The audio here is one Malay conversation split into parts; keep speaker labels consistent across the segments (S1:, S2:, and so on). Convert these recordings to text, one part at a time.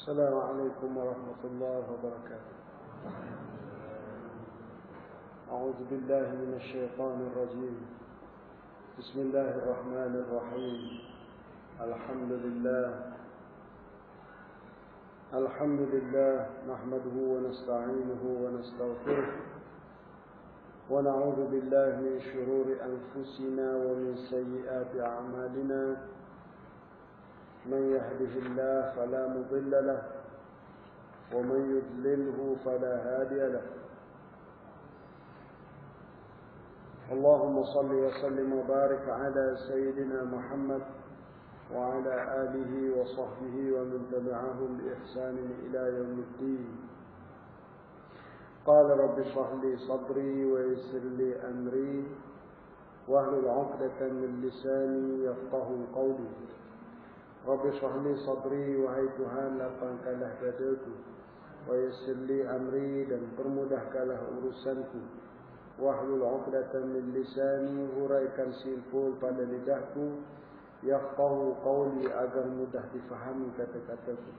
S1: السلام عليكم ورحمة الله وبركاته. أعوذ بالله من الشيطان الرجيم. بسم الله الرحمن الرحيم. الحمد لله نحمده ونستعينه ونستغفره ونعوذ بالله من شرور أنفسنا ومن سيئات أعمالنا. من يهده الله فلا مضل له ومن يضلله فلا هادي له. اللهم صل وسلم وبارك على سيدنا محمد وعلى آله وصحبه ومن تبعهم بإحسان إلى يوم الدين. قال رب اشرح لي صدري ويسر لي أمري واحلل عقدة من لساني يفقهوا قولي. Rabbi shrahli sadri, wahai Tuhan lapangkanlah dadaku, wa yassir li amri, dan permudahkanlah urusanku, wahlul 'uqdatam min lisani, huraikan simpul pada lidahku, yafqahu qawli, agar mudah difahami kata-kataku.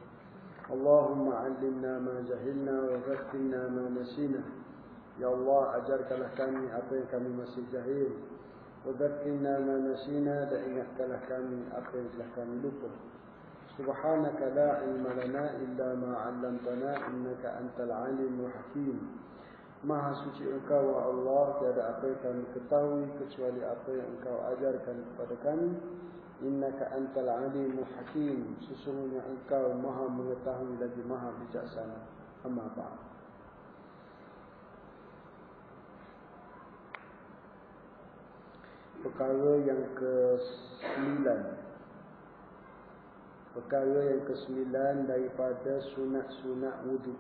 S1: Allahumma 'allimna ma jahilna wa zakkirna ma nasina. Ya Allah, ajarkanlah kami apa yang kami masih jahil, وذكرنا ما نسينا, dan ingatkanlah kami apa yang telah kami lupa. Subhanaka la ilma lana illa ma 'allamtana innaka antal alimul hakim. Maha suci Engkau ya Allah, tiada apa yang kami ketahui kecuali apa yang Engkau ajarkan kepada kami. Innaka antal alimul hakim. Sesungguhnya Engkau Maha mengetahui lagi Maha bijaksana. Amma ba'd. Perkara yang ke-9 daripada sunat-sunat wudu.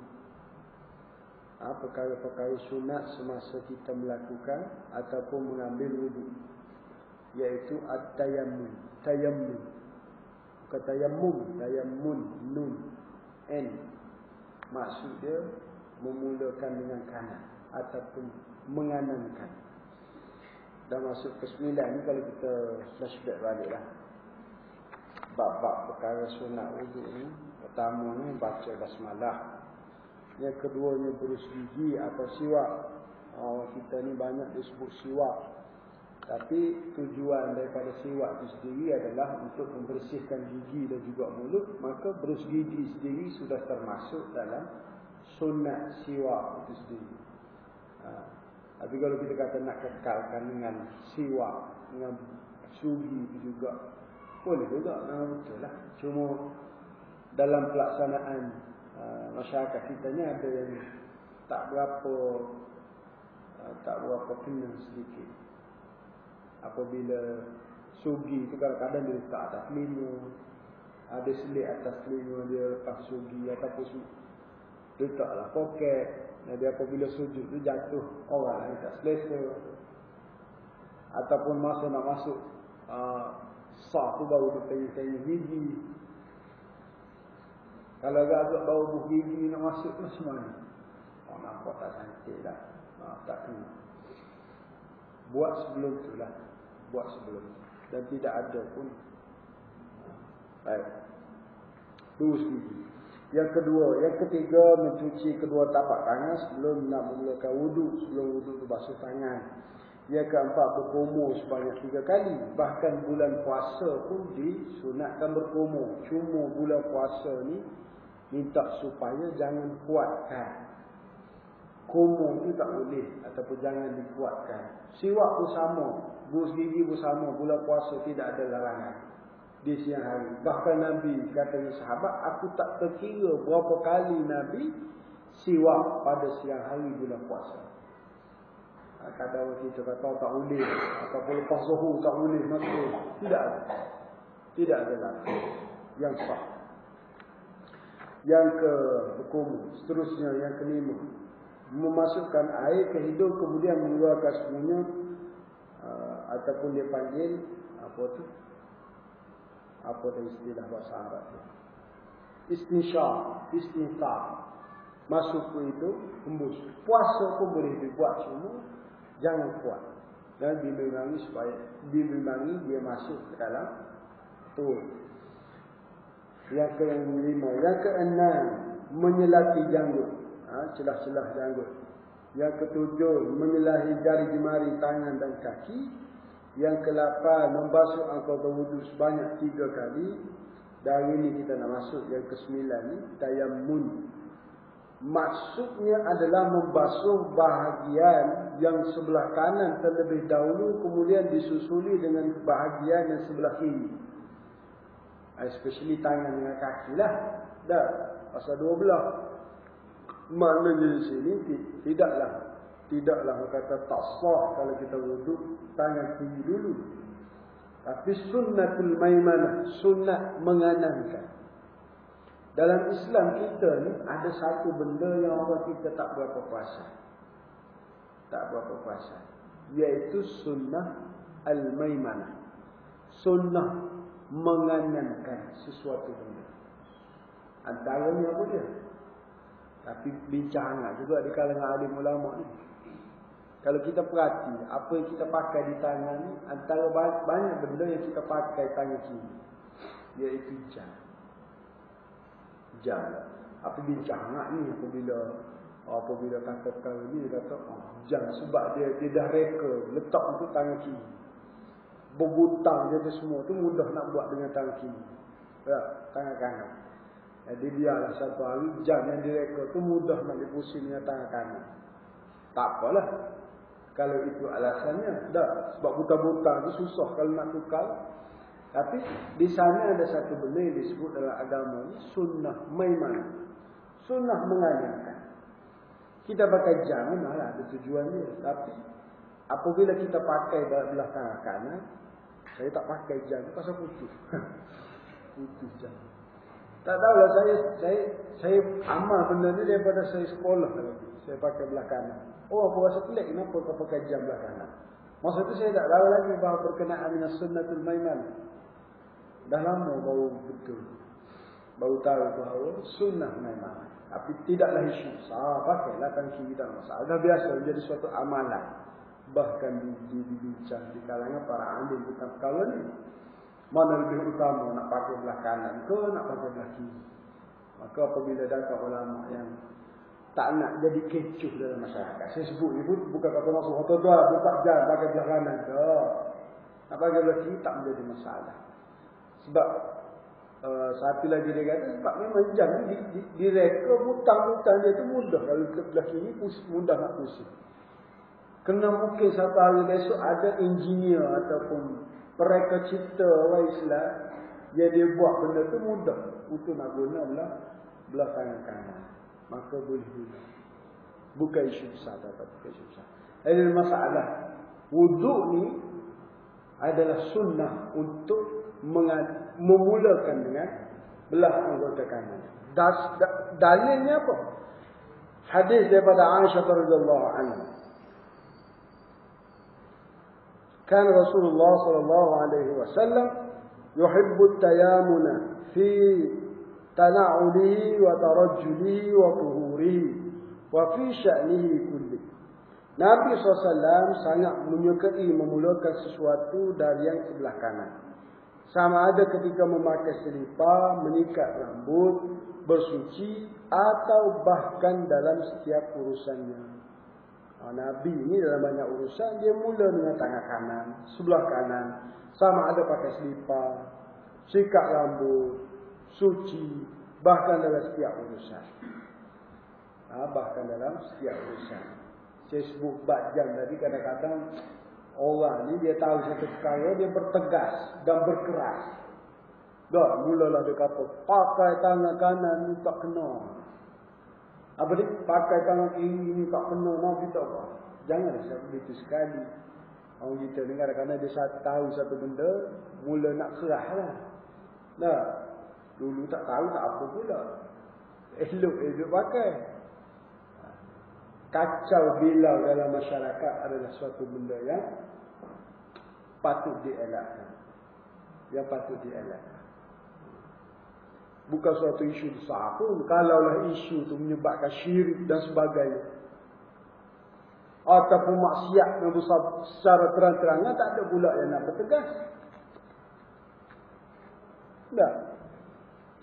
S1: Perkara-perkara sunat semasa kita melakukan ataupun mengambil wudu, iaitu at-tayammum. Bukan tayammun, nun, n. Maksud dia memulakan dengan kanan ataupun menganankan. Dah masuk ke-9 ni, kalau kita flashback baliklah bab-bab perkara sunat wudu ni. Pertamanya baca basmalah. Yang keduanya berus gigi atau siwak. Kita ni banyak disebut siwak, tapi tujuan daripada siwak itu sendiri adalah untuk membersihkan gigi dan juga mulut. Maka berus gigi sendiri sudah termasuk dalam sunat siwak itu sendiri. Tapi kalau kita kata nak kekalkan dengan siwak, dengan sugi itu juga boleh juga, betul lah. Cuma dalam pelaksanaan masyarakat kita ni ada yang tak berapa kena sedikit. Apabila sugi itu kadang-kadang dia letak atas telinga, ada selit atas telinga dia lepas sugi, ataupun dia letaklah poket. Jadi apabila sujud tu jatuh orang yang tak selesa, ataupun masa nak masuk sah tu baru dia tengah gigi. Kalau agak bau buh gigi nak masuk tu macam mana? Nampak tak cantik dah. Tak kena. Buat sebelum tu lah. Dan tidak ada pun. Baik. Terus gigi. Yang ketiga, mencuci kedua tapak tangan sebelum nak memulakan wudu. Sebelum wudu tu basuh tangan. Yang keempat, berkumur sebanyak 3 kali. Bahkan bulan puasa pun disunatkan berkumur. Cuma bulan puasa ni minta supaya jangan kuatkan. Kumur tu tak boleh ataupun jangan dikuatkan. Siwak pun sama, berus gigi pun sama. Bulan puasa tidak ada larangan di siang hari. Bahkan Nabi katanya sahabat, aku tak terkira berapa kali Nabi siwak pada siang hari bulan puasa. Kadang kita kata tak boleh, ataupun lepas zuhur tak boleh, maka tidak ada lagi yang sah. Yang ke-10, seterusnya yang ke-5, memasukkan air ke hidung kemudian mengeluarkan semuanya, ataupun dia panggil apa istilah bahasa Arab tu, istinsyaq. Masuk ke itu hembus. Puasa pun boleh dibuat, cuma jangan kuat. Dan dibimbangi supaya dia masuk ke dalam perut. Yang kelima, yang keenam, menyelati janggut. Celah-celah janggut. Yang ketujuh, menyelahi jari jemari tangan dan kaki. Yang ke-8, membasuh anggota wudu sebanyak 3 kali. Dan ini kita nak masuk yang ke-9 ni, tayammun. Maksudnya adalah membasuh bahagian yang sebelah kanan terlebih dahulu, kemudian disusuli dengan bahagian yang sebelah kiri. Especially tangan dengan kaki lah. Dah, pasal 2 belah. Maknanya di sini tidaklah kata tak sah kalau kita wuduk tangan kiri dulu. Tapi sunnatul maimanah, sunnah menganankan. Dalam Islam kita ni ada satu benda yang orang kita tak berapa perasan. Tak berapa perasan. Iaitu sunnah al-maimanah. Sunnah menganankan sesuatu benda. Antaranya apa dia? Tapi bincang hangat juga di kalangan alim ulama ni. Kalau kita perhati, apa yang kita pakai di tangan ni, antara banyak benda yang kita pakai tangan kiri. Iaitu jam. Jam. Apa bincang hangat ni apabila kata perkara ni, dia kata, jam sebab dia dah reka, letak untuk tangan kiri. Berbutang dia semua tu mudah nak buat dengan tangan kiri. Ya, tangan kanan. Jadi biarlah satu hari jam yang direka tu mudah nak dipusing dengan tangan kanan. Tak apalah. Kalau itu alasannya, dah. Sebab butang-butang tu susah kalau nak tukar. Tapi di sana ada satu benda yang disebut dalam agama ni sunnah maimanah. Sunnah menganankan. Kita pakai jam memanglah ada tujuan dia. Tapi apabila kita pakai belah tangan kanan, saya tak pakai jam pasal putus. Putus jam. Tak tahulah saya amal benda ni daripada saya sekolah lagi. Saya pakai belah kanan. Oh, aku rasa pelik kenapa kau pakai jam belah kanan. Masa tu saya tak tahu lagi bahawa berkenaan dengan sunnatul maimanah. Dah lama baru betul. Baru tahu bahawa sunnah maimanah. Tapi tidaklah isu. Pakailah tangan kiri tak masalah. Dah biasa menjadi suatu amalan. Bahkan dibincang di kalangan para alim tentang perkara ni. Mana lebih utama nak pakai belah kanan ke nak pakai belah kiri. Maka apabila datang ulama yang tak nak jadi kecoh dalam masyarakat. Saya sebut ni pun bukan kata maksud tuan-tuan buka jam pakai belah kanan ke. Nak pakai belah kiri tak menjadi masalah. Sebab satu lagi dia kata sebab memang jam ni direka butang-butang dia tu mudah. Kalau belah kiri mudah nak pusing. Kena mungkin satu hari besok ada engineer ataupun mereka cipta orang Islam yang dia buat benda tu mudah untuk nak guna belah tangan kanan. Maka boleh guna. Bukan isu besar atau bukan isu besar. Jadi masalah wuduk ni adalah sunnah untuk memulakan dengan belah anggota kanan. Dalilnya apa? Hadis daripada Aisyah radhiyallahu anha. كان رسول الله صلى الله عليه وسلم يحب التيامن في تنعله وترجله وطهوره وفي شأنه كله. Nabi SAW sangat menyukai memulakan sesuatu dari yang sebelah kanan. Sama ada ketika memakai selipar, menyikat rambut, bersuci atau bahkan dalam setiap urusannya. Nabi ni dalam banyak urusan dia mula dengan tangan kanan, sebelah kanan, sama ada pakai selipar, sikat rambut, suci, bahkan dalam setiap urusan. Bahkan dalam setiap urusan. Saya sebut bab jam tadi, kadang-kadang orang ni dia tahu satu perkara, dia bertegas dan berkeras. Dah mulalah dia kata pakai tangan kanan ni tak kena. Apa dia? Pakai tangan kiri ni tak kena. Nabi tak apa. Jangan begitu sekali. Orang kita ni kadang-kadang dia tahu satu benda, mula nak kerah lah. Dah. Dulu tak tahu tak apa pula. Elok pakai. Kacau bilau dalam masyarakat adalah suatu benda yang patut dielakkan. Yang patut dielakkan. Bukan suatu isu besar pun. Kalaulah isu itu menyebabkan syirik dan sebagainya. Ataupun maksiat yang besar secara terang-terangan, tak ada pula yang nak bertegas. Tak.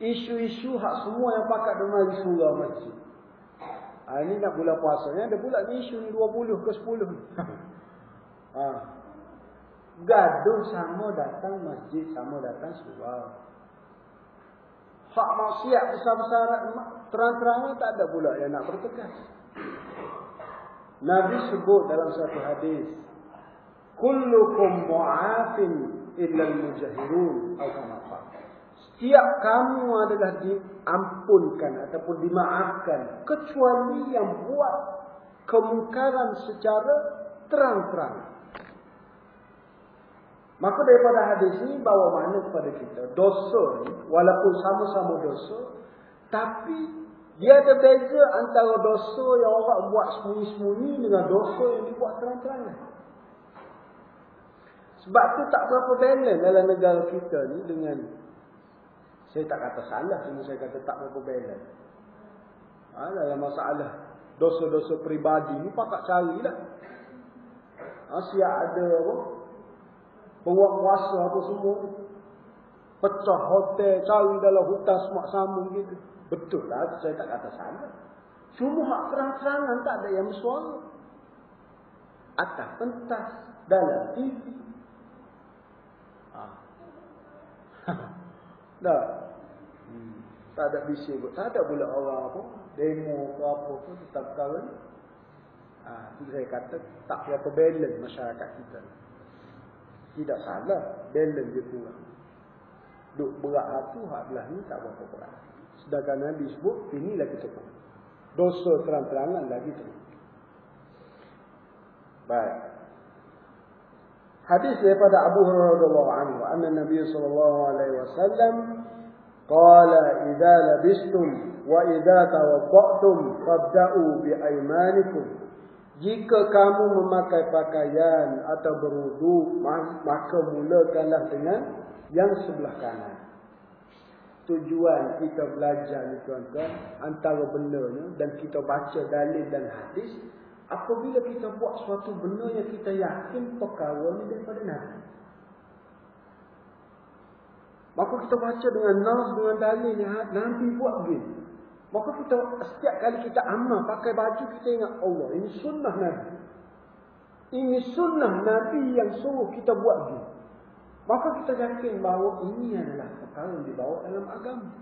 S1: Isu-isu hak semua yang pakat dengar surah masjid. Ini nak bulan puasa ni, ada pula ni isu ni 20 ke 10. Gaduh sama datang masjid, sama datang surau. Hak maksiat besar-besar terang-terangan tak ada pula yang nak bertegas. Nabi sebut dalam satu hadis, kullukum mu'afin illa al-mujahirun atau apa. Setiap kamu adalah diampunkan ataupun dimaafkan kecuali yang buat kemungkaran secara terang-terang. Maka daripada hadis ini bawa makna kepada kita, dosa ni walaupun sama-sama dosa, tapi dia ada beza antara dosa yang orang buat sembunyi-sembunyi dengan dosa yang dibuat terang-terangan. Sebab tu tak berapa balance dalam negara kita ni dengan, saya tak kata salah, cuma saya kata tak berapa balance. Dalam masalah dosa-dosa peribadi ni pakat carilah. Siap ada apa? Penguasa apa semua. Pecah hotel, cari dalam hutan semak sambung gitu. Betul lah, saya tak kata salah. Cuma hak terang-terangan tak ada yang bersuara. Atas pentas, dalam TV. Dah. Tak ada bising. Tak ada pula orang apa, demo ke apa pun tetap kawan. Saya kata tak berapa balance masyarakat kita. Tidak salah, balance dia kurang. Duk berat hati, hak belah ni tak berapa berat. Sedangkan Nabi sebut, inilah kita pun. Dosa terang-terangan lagi tu. Baik. Hadis daripada Abu Hurairah radhiyallahu anhu, anna Nabi sallallahu alaihi wasallam qala idza labistum wa idza tawadda'tum fabda'u bi aymanikum. Jika kamu memakai pakaian atau berwudu, maka mulakanlah dengan yang sebelah kanan. Tujuan kita belajar ni tuan-tuan, antara benarnya dan kita baca dalil dan hadis, apabila kita buat suatu benda yang kita yakin perkara ni daripada Nabi, maka kita baca dengan nas, dengan dalil yang Nabi buat begini. Maka kita setiap kali kita amal pakai baju, kita ingat Allah, ini sunnah Nabi. Ini sunnah Nabi yang suruh kita buat begini. Maka kita yakin bahawa ini adalah perkara yang dibawa dalam agama.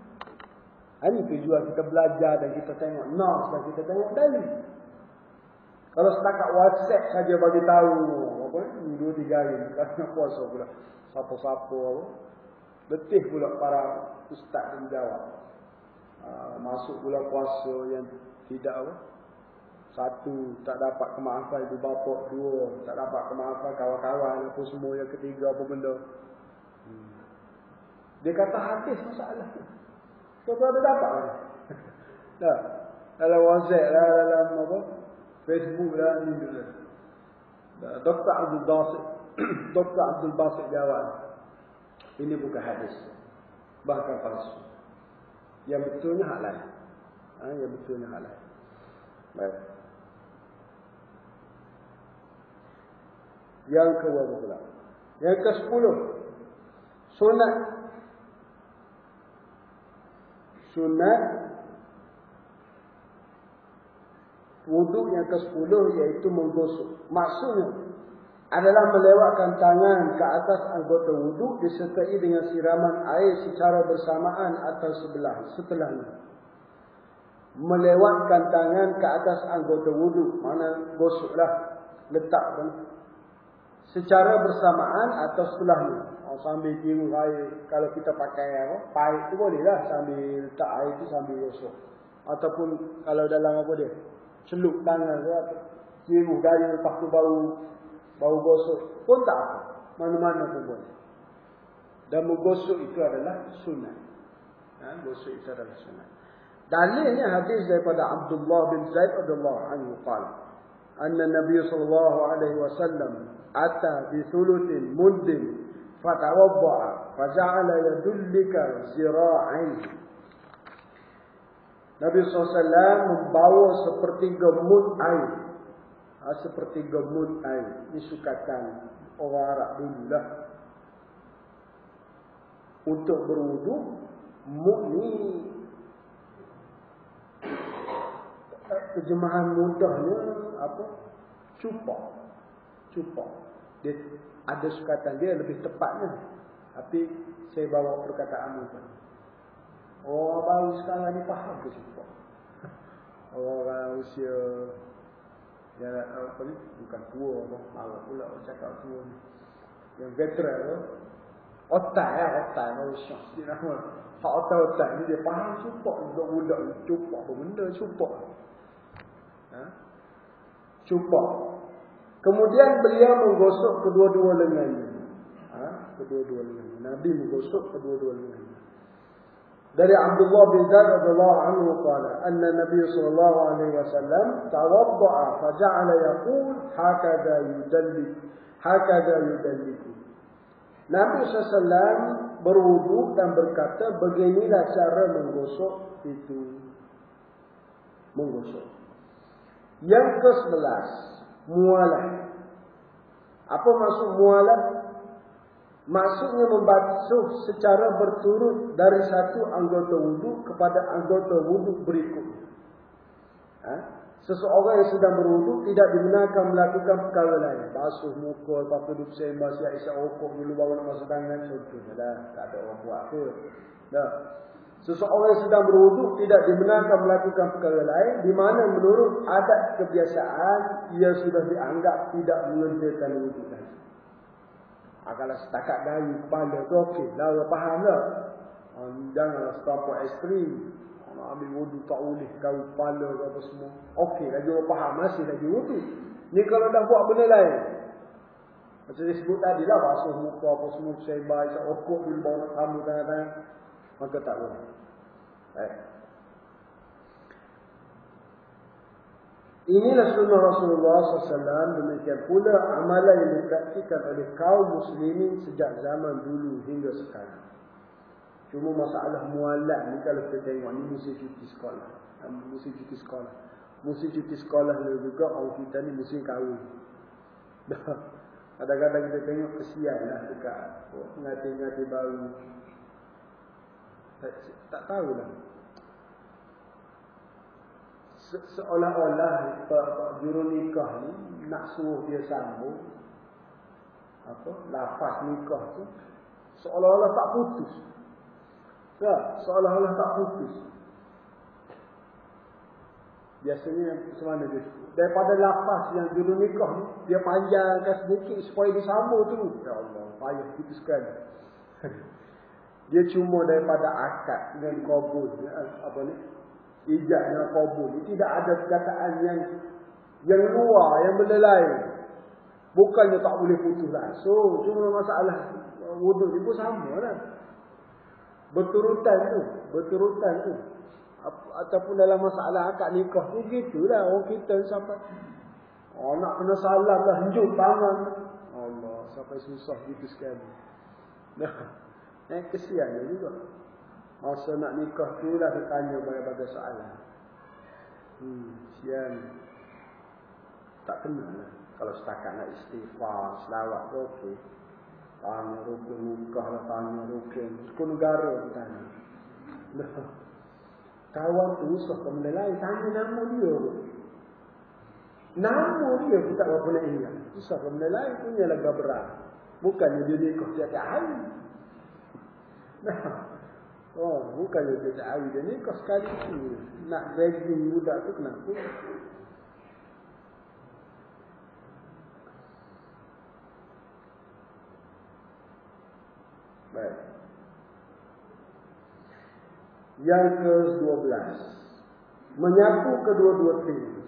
S1: Ini tujuan kita belajar dan kita tengok nas dan kita tengok dalil. Kalau setakat WhatsApp saja bagi tahu apa ni 2-3 hari kerana puasa pula. Siapa-siapa letih pula para ustaz yang jawab. Masuk bulan puasa yang tidak apa? Satu, tak dapat kemaafan ibu bapa. Dua, tak dapat kemaafan kawan-kawan. Apa semua. Yang ketiga, apa benda. Dia kata hadis masalah. Kau ada dapat kan? Dah. Dalam WhatsApp lah, dalam apa? Facebook lah, ni dulu. Dr. Abdul Basit jawab. Ini bukan hadis. Bahkan palsu. Yang betulnya hak lain. Yang betulnya hak lain. Baik. Yang ke-10 pula. Yang ke-10. Sunat wuduk yang ke-10 iaitu menggosok. Maksudnya adalah melewatkan tangan ke atas anggota wuduk disertai dengan siraman air secara bersamaan atau setelahnya. Melewatkan tangan ke atas anggota wuduk, mana gosoklah, letakkan secara bersamaan atau setelahnya. Sambil tiru air, kalau kita pakai apa, paip tu bolehlah sambil letak air tu sambil gosok. Ataupun kalau dalam apa dia, celup tangan dia, tiru gaya lepas tu baru gosok pun tak apa. Mana-mana pun boleh. Dan menggosok itu adalah sunat. Gosok itu adalah sunat. Dalilnya hadis daripada Abdullah bin Zaid radhiyallahu anhu qala anna Nabi sallallahu alaihi wasallam ata bi thuluthin muddin fatawadda'a faja'ala yadullika zira'aihi. Nabi SAW membawa sepertiga mud air. Sepertiga mud air. Ini sukatan orang Arab dulu lah. Untuk berwudu, Muk ni terjemahan mudahnya apa? Cupak. Dia ada sukatan dia lebih tepatnya. Tapi saya bawa perkataan mudah. Orang baru sekarang ni faham ke cupak? Orang usia yang apa ni? Bukan tua apa? Marah pula orang cakap tua ni. Yang veteran tu. Otak baru syok dia nama. Hak otak ni dia faham cupak budak-budak ni. Cupak apa benda cupak? Cupak. Kemudian beliau menggosok kedua-dua lengannya. Kedua-dua lengannya. Nabi menggosok kedua-dua lengannya. Dari Abdullah bin Zaid radhiyallahu anhu qala anna Nabi sallallahu alaihi wasallam tawadda'a fa ja'ala yaqul hakadha yudalliku. Nabi sallallahu berwudu dan berkata beginilah cara menggosok itu. Menggosok. Yang ke-11, mualah. Apa maksud mualah? Maksudnya membasuh secara berturut dari satu anggota wudu kepada anggota wudu berikutnya. Seseorang yang sedang berwudu tidak dibenarkan melakukan perkara lain. Basuh muka, lepas tu duduk sembah, siap-siap rokok dulu baru nak masuk tangan. Contohnya dah, tak ada orang buat apa. Dah. Seseorang yang sedang berwudu tidak dibenarkan melakukan perkara lain, di mana menurut adat kebiasaan ia sudah dianggap tidak mengerjakan wudu lagi. Kalau setakat dari kepala tu okey, dah faham tak? Janganlah setampak ekstrim. Nak ambil wudu tak boleh kau kepala ke apa semua. Okey, lagi orang faham masih lagi wudu. Ni kalau dah buat benda lain. Macam disebut tadi lah, basuh muka apa semua, sembah, isap rokok dulu baru nak tamu tangan-tangan. Maka tak boleh. Inilah sunnah Rasulullah SAW. Demikian pula amalan yang dipraktikan oleh kaum muslimin sejak zaman dulu hingga sekarang. Cuma masalah mualat ni kalau kita tengok ni mesti cuti sekolah. Mesti cuti sekolah juga orang kita ni mesti kahwin. Kadang-kadang kita tengok kesian lah dekat pengantin-pengantin baru. Tak tahulah. Seolah-olah juru nikah ni nak suruh dia sambung lafaz nikah tu seolah-olah tak putus. Seolah-olah tak putus. Biasanya macam mana dia? Daripada lafaz yang juru nikah ni dia panjangkan sedikit supaya disambung tu. Ya Allah, payah putus sekali. Dia cuma daripada akad dengan qabul, apa ni? Ijab dengan qabul. Tidak ada perkataan yang luar, yang benda lain. Bukannya tak boleh putus langsung. Cuma masalah wudu ni pun sama lah. Berturutan tu. Ataupun dalam masalah akad nikah tu gitulah orang kita sampai nak kena salam dah henjuk tangan. Allah, sampai susah gitu sekali. Kesiannya juga. Masa nak nikah tu lah dia tanya berbagai soalan. Sian. Tak kena lah. Kalau setakat nak istighfar, selawat tu okey. Tanya rukun nikah lah, tanya rukun. Rukun negara tu tanya. Kawan tu usah ke benda lain. Tanya nama dia. Nama dia pun tak berapa nak ingat. Usah ke benda lain. Punyalah gabrah. Bukannya dia nikah tiap-tiap hari. Bukannya dia tiap hari. Dia nikah sekali tu. Nak raging budak tu kenapa? Baik. Yang ke-12, menyapu kedua-dua telinga.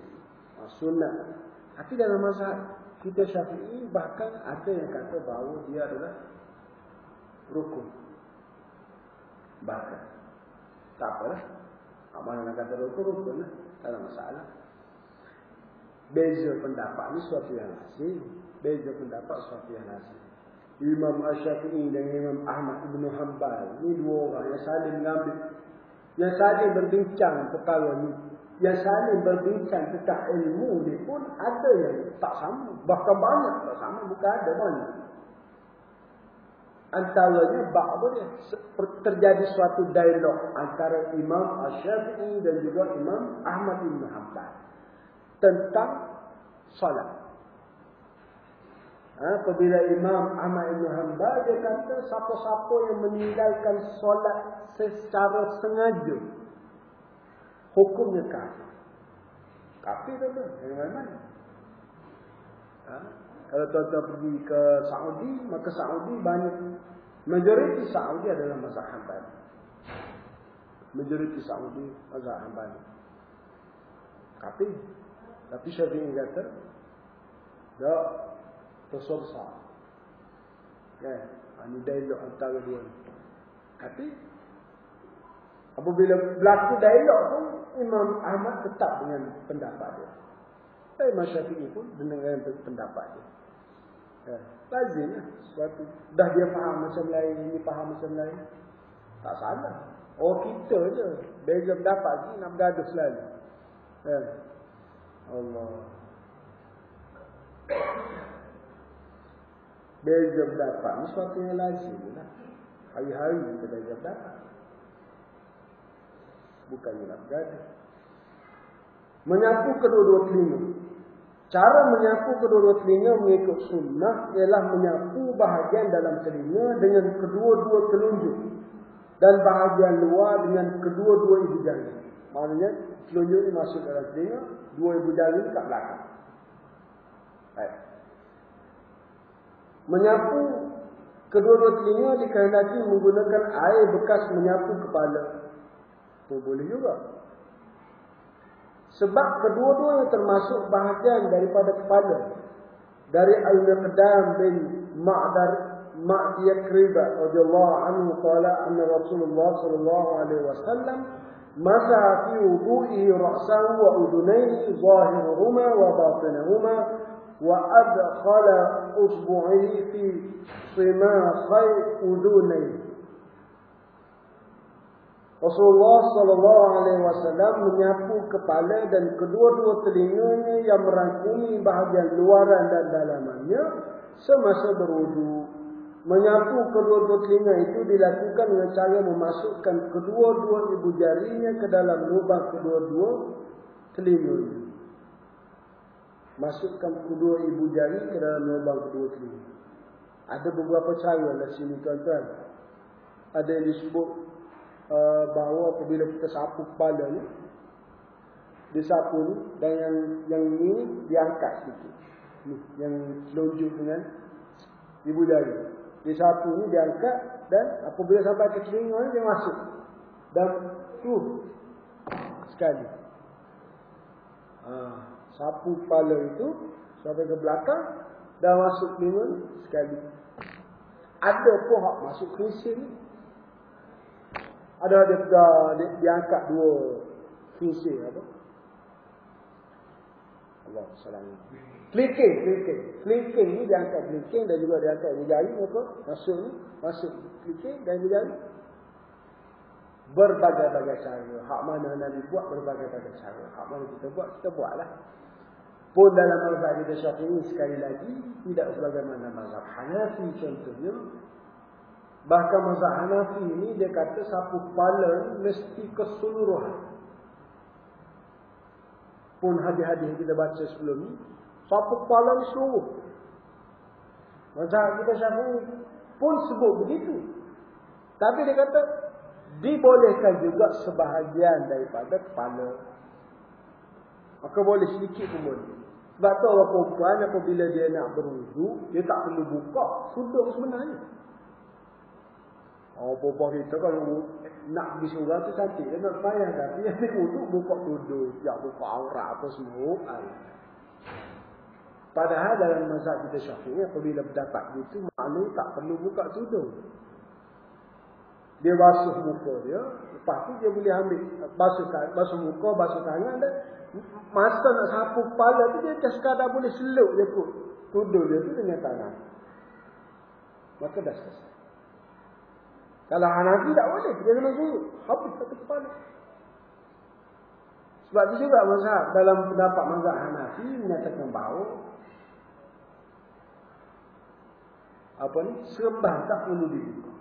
S1: Sunat. Tapi dalam mazhab kita Syafi'i bahkan ada yang kata bahawa dia adalah rukun. Bahkan tak apalah. Mana nak kata rukun lah. Tak ada masalah. Beza pendapat ni suatu yang asing. Imam Asy-Syafi'i dan Imam Ahmad Ibn Hanbal ni dua orang yang saling mengambil, yang saling berbincang perkara ni, yang saling berbincang tentang ilmu ni pun ada yang tak sama, bahkan banyak tak sama, bukan ada banyak. Antaranya apa dia? Terjadi suatu dialog antara Imam Asy-Syafi'i dan juga Imam Ahmad bin Hanbal tentang solat. Apabila Imam Ahmad bin Hanbal dia kata siapa-siapa yang meninggalkan solat secara sengaja hukumnya kafir. Kafir tu dari mana? Kalau tuan-tuan pergi ke Saudi, maka Saudi banyak, majoriti Saudi adalah mazhab Hanbali. Majoriti Saudi mazhab Hanbali. Tapi Syafi'i kata, tak tersesat. Kan? Ini dialog antara dua ni. Tapi apabila berlaku dialog tu, Imam Ahmad tetap dengan pendapat dia. Imam Syafi'i pun dengan pendapat dia. Lazim lah. Sebab tu dah dia faham macam lain, ini faham macam lain. Tak salah. Kita je beza pendapat ni nak bergaduh selalu. Allah. Beza pendapat ni sesuatu yang lazim lah. Hari-hari kita beza pendapat. Bukannya nak bergaduh. Menyapu kedua-dua telinga. Cara menyapu kedua-dua telinga mengikut sunnah ialah menyapu bahagian dalam telinga dengan kedua-dua telunjuk dan bahagian luar dengan kedua-dua ibu jari. Maknanya telunjuk ini masuk dalam telinga, dua ibu jari kat belakang. Baik. Menyapu kedua-dua telinga dikehendaki menggunakan air bekas menyapu kepala. Itu boleh juga. Sebab kedua-duanya termasuk bahagian daripada kepala. Dari Al-Miqdam bin Ma'yakrib radhiyallahu anhu qala anna Rasulullah sallallahu alaihi wasallam masaha fi wudu'ihi ra'sahu wa udunayhi zahiruhuma wa batinahuma wa adkhala usbu'ihi fi simakhi udunayhi. Rasulullah sallallahu alaihi wasallam menyapu kepala dan kedua-dua telinganya yang merangkumi bahagian luaran dan dalamannya semasa berwudu. Menyapu kedua-dua telinga itu dilakukan dengan cara memasukkan kedua-dua ibu jarinya ke dalam lubang kedua-dua telinganya. Masukkan kedua ibu jari ke dalam lubang kedua telinga. Ada beberapa cara di sini tuan-tuan. Ada yang disebut bahawa apabila kita sapu kepala ni, disapu ni, dan yang ni diangkat sikit. Ni yang telunjuk dengan ibu jari. Disapu ni diangkat dan apabila sampai ke telinga ni dia masuk. Dan tu sekali. Sapu kepala itu sampai ke belakang dan masuk telinga ni sekali. Ada pun hak masuk kerising ni. Ada diangkat dua fungsi apa? Allah salam. Clicking ni diangkat clicking dan juga diangkat jari apa? Masuk clicking dan jari. Berbagai-bagai cara. Hak mana Nabi buat berbagai-bagai cara. Hak mana kita buatlah. Pun dalam mazhab kita Syafi'i sekali lagi tidak sebagaimana mazhab Hanafi contohnya. Bahkan mazhab Hanafi ini dia kata sapu kepala mesti keseluruhan. Pun hadis-hadis yang kita baca sebelum ni, sapu kepala ni seluruh. Mazhab kita Syafi'i pun sebut begitu. Tapi dia kata dibolehkan juga sebahagian daripada kepala. Maka boleh sedikit pun boleh. Sebab tu orang perempuan apabila dia nak berwudu, dia tak perlu buka tudung sebenarnya. Perempuan kita kalau nak pergi surau tu cantik. Dia nak payah tapi yang dia buka tudung. Ya buka aurat apa semua. Padahal dalam mazhab kita Syafi'i apabila berdapat gitu, maknanya tak perlu buka tudung. Dia basuh muka dia. Lepas tu dia boleh ambil basuh muka, basuh tangan dan masa nak sapu kepala tu dia just sekadar boleh seluk je kot tudung dia tu dengan tangan. Maka dah selesai. Kalau Hanafi tak boleh, dia kena surut. Habis satu kepala. Sebab itu juga mazhab dalam pendapat mazhab Hanafi menyatakan bahawa serban tak perlu dibuka.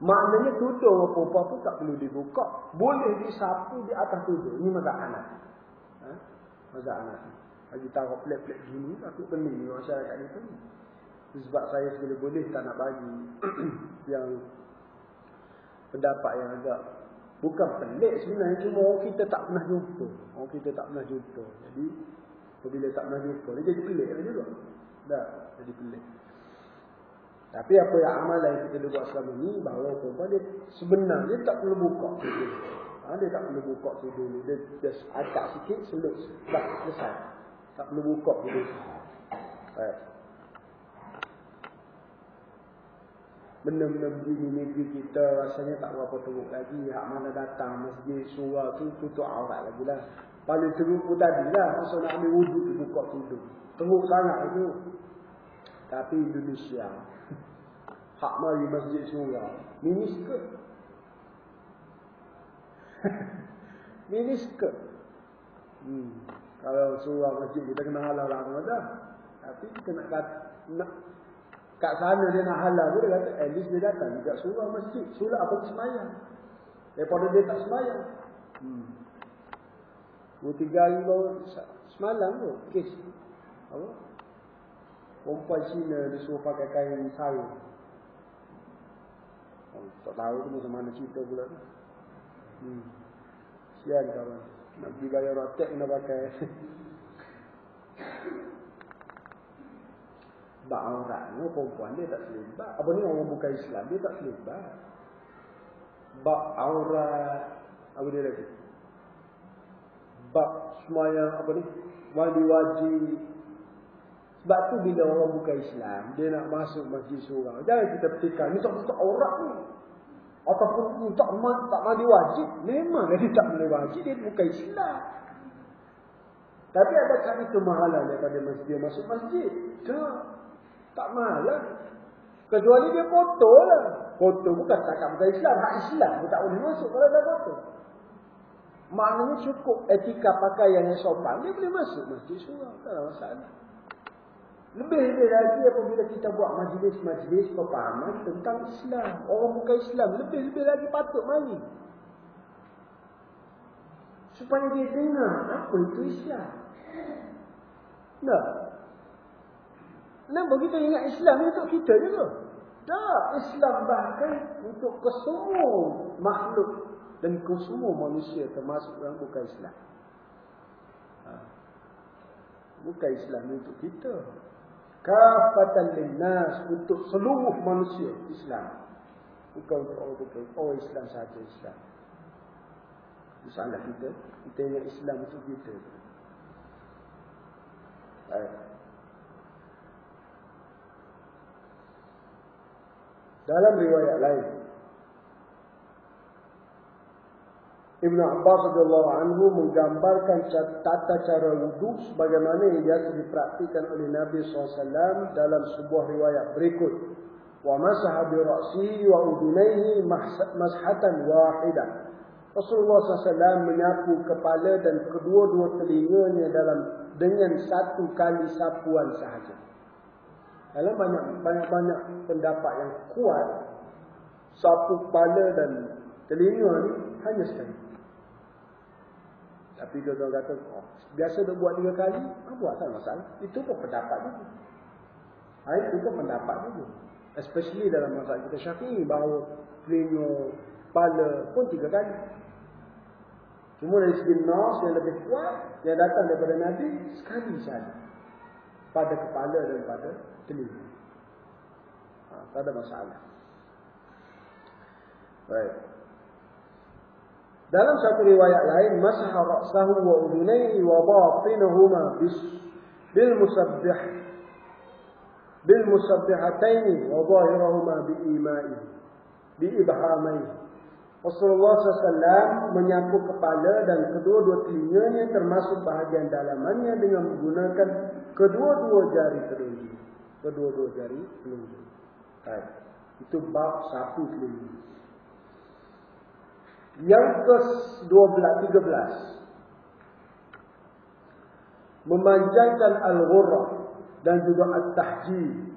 S1: Maknanya tudung apa-apa pun tak perlu dibuka. Boleh disapu di atas tudung. Ini mazhab Hanafi. Mazhab Hanafi. Lagi taruh plek-plek gini, aku pening masyarakat ni pun. Sebab saya boleh tak nak bagi yang pendapat yang agak bukan pelik sebenarnya, cuma orang kita tak pernah jumpa. Jadi apabila tak pernah jumpa, dia jadi pelik juga. Dah jadi pelik. Tapi apa yang amalan yang kita buat selama ni, bahawa perempuan dia sebenarnya tak perlu buka tudung. Dia tak perlu buka tudung. Dia just akak sikit, selut. Dah selesai. Tak perlu buka tudung. Baik. Benda-benda begini negeri kita rasanya tak berapa teruk lagi. Hak mana datang masjid surau tu tutup aurat lagi lah. Paling teruk pun tadi lah. Masa nak ambil wuduk tu buka tudung. Teruk sangat itu. Tapi Indonesia hak mari masjid surau miniskirt. Miniskirt. Kalau surau masjid kita kena halal lama dah. Tapi kita nak kat sana dia nak halal, dia kata at least dia datang juga surau masjid. Surau apa semayang daripada dia tak semayang. 2-3 hari baru semalam tu kes apa, perempuan Cina disuruh pakai kain sarung. Tak tahu tu macam mana cerita pula tu. Sian kawan, nak pergi bayar rotek kena pakai. Bak aurat ni perempuan dia tak selibat. Apa ni orang bukan Islam dia tak selibat. Bak aurat apa dia lagi? Bak semayang apa ni? Mandi wajib. Sebab tu bila orang bukan Islam dia nak masuk masjid surau, jangan kita petikan ni tak aurat ni. Ataupun tak mandi wajib, memang dia tak boleh wajib, dia bukan Islam. Tapi adakah itu mahalan daripada masjid masuk masjid? Tak mahalan. Kecuali dia kotor lah. Kotor bukan cakap bukan Islam. Hak Islam pun tak boleh masuk kalau dah kotor. Maknanya cukup etika pakaian yang sopan, dia boleh masuk masjid surau. Tak ada masalah. Lebih-lebih lagi apabila kita buat majlis-majlis pemahaman tentang Islam. Orang bukan Islam lebih-lebih lagi patut mari. Supaya dia dengar apa itu Islam. Tak. Kenapa kita ingat Islam ni untuk kita juga? Tak. Islam bahkan untuk kesemua makhluk dan kesemua manusia termasuk yang bukan Islam. Bukan Islam ni untuk kita. Kafatan linnas, untuk seluruh manusia Islam. Bukan untuk orang bukan. Orang Islam sahaja Islam. Masalah kita ingat Islam untuk kita. Dalam riwayat lain, Ibn Abbas radhiyallahu anhu menggambarkan tata cara wudhu sebagaimana yang biasa dipraktikkan oleh Nabi SAW dalam sebuah riwayat berikut. Wa masaha bi ra'sihi wa udunaihi mashatan wahidah. Rasulullah SAW menyapu kepala dan kedua-dua telinganya dengan satu kali sapuan sahaja. Dalam banyak pendapat yang kuat, sapu kepala dan telinga ni hanya sekali. Tapi dia kata, biasa dia buat 3 kali, buat tak masalah. Itu pun pendapat juga. Itu pun pendapat juga. Especially dalam mazhab kita Syafi'i, bahawa telinga, kepala pun 3 kali. Cuma dari segi nas yang lebih kuat, yang datang daripada Nabi, sekali saja. Pada kepala dan pada telinga. Tak ada masalah. Baik. Dalam satu riwayat lain, masaha ra'sahu wa udunaihi wa batinahuma bil musabbihataini wa zahirahuma bi ibhamaihi. Rasulullah SAW menyapu kepala dan kedua-dua telinganya termasuk bahagian dalamannya dengan menggunakan kedua-dua jari telunjuk. Baik. Itu bab sapu telinga. Yang ke-13, memanjangkan al-ghurrah dan juga at-tahjil.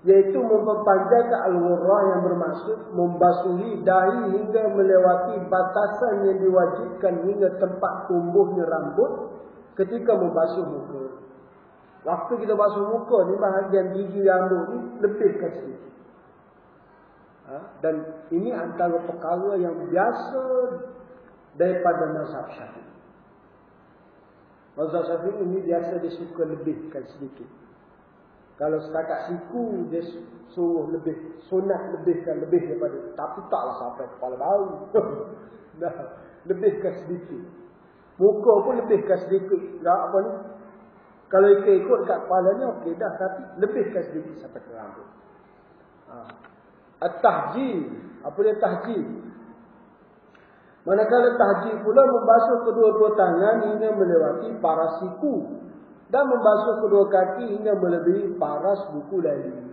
S1: Yaitu memperpanjangkan al-ghurrah yang bermaksud membasuhi dahi hingga melewati batasan yang diwajibkan hingga tempat tumbuhnya rambut ketika membasuh muka. Waktu kita basuh muka ni, bahagian gigi rambut ni lebihkan sedikit. Dan ini antara perkara yang biasa daripada mazhab Syafi'i. Mazhab Syafi'i ini biasa disuka lebihkan sedikit. Kalau setakat siku dia suruh lebih, sunat lebihkan lebih daripada, tapi taklah sampai kepala bau. Dah lebihkan sedikit. Muka pun lebihkan sedikit. Tak apa ni. Kalau ikut kat kepalanya okey dah, tapi lebihkan sedikit sampai ke rambut. At-tahjil. Apa dia tahjil? Manakala tahjil pula membasuh kedua-dua tangan hingga melewati paras siku dan membasuh kedua kaki hingga melebihi paras buku lali.